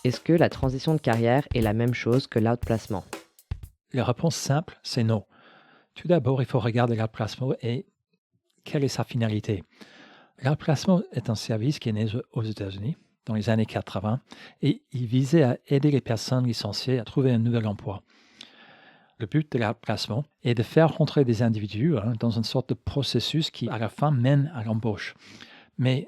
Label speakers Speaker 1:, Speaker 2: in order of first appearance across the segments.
Speaker 1: Est-ce que la transition de carrière est la même chose que l'outplacement?
Speaker 2: La réponse simple, c'est non. Tout d'abord, il faut regarder l'emplacement et quelle est sa finalité. L'emplacement est un service qui est né aux États-Unis dans les années 80 et il visait à aider les personnes licenciées à trouver un nouvel emploi. Le but de l'emplacement est de faire rentrer des individus dans une sorte de processus qui, à la fin, mène à l'embauche. Mais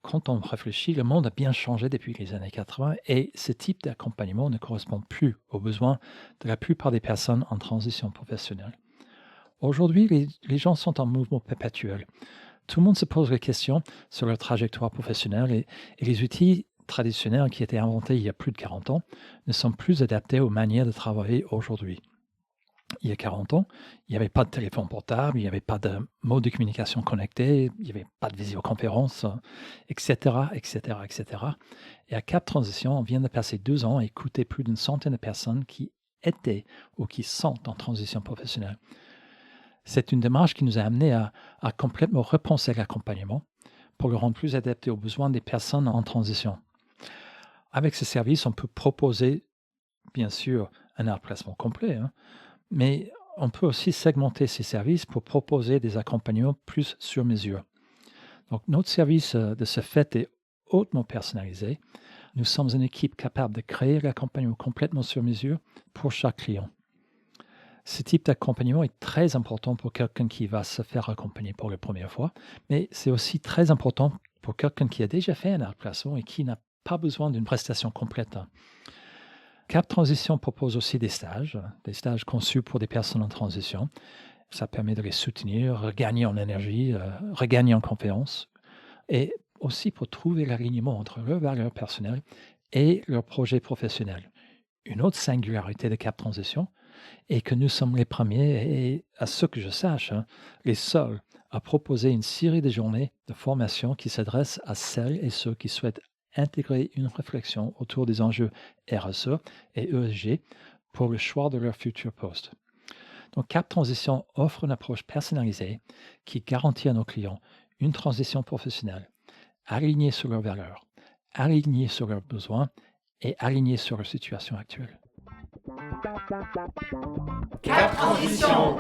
Speaker 2: quand on réfléchit, le monde a bien changé depuis les années 80 et ce type d'accompagnement ne correspond plus aux besoins de la plupart des personnes en transition professionnelle. Aujourd'hui, les gens sont en mouvement perpétuel. Tout le monde se pose des questions sur leur trajectoire professionnelle et les outils traditionnels qui étaient inventés il y a plus de 40 ans ne sont plus adaptés aux manières de travailler aujourd'hui. Il y a 40 ans, il n'y avait pas de téléphone portable, il n'y avait pas de mode de communication connecté, il n'y avait pas de visioconférence, etc., etc., etc. Et à Cap Transition, on vient de passer 2 ans à écouter plus d'une centaine de personnes qui étaient ou qui sont en transition professionnelle. C'est une démarche qui nous a amené à complètement repenser l'accompagnement pour le rendre plus adapté aux besoins des personnes en transition. Avec ce service, on peut proposer, bien sûr, un remplacement complet, mais on peut aussi segmenter ces services pour proposer des accompagnements plus sur mesure. Donc, notre service, de ce fait, est hautement personnalisé. Nous sommes une équipe capable de créer l'accompagnement complètement sur mesure pour chaque client. Ce type d'accompagnement est très important pour quelqu'un qui va se faire accompagner pour la première fois, mais c'est aussi très important pour quelqu'un qui a déjà fait un remplacement et qui n'a pas besoin d'une prestation complète. Cap Transition propose aussi des stages conçus pour des personnes en transition. Ça permet de les soutenir, regagner en énergie, regagner en confiance et aussi pour trouver l'alignement entre leurs valeurs personnelles et leurs projets professionnels. Une autre singularité de Cap Transition est que nous sommes les premiers et, à ce que je sache, les seuls à proposer une série de journées de formation qui s'adressent à celles et ceux qui souhaitent intégrer une réflexion autour des enjeux RSE et ESG pour le choix de leur futur poste. Donc Cap Transition offre une approche personnalisée qui garantit à nos clients une transition professionnelle alignée sur leurs valeurs, alignée sur leurs besoins et alignée sur leur situation actuelle.
Speaker 3: Cap Transition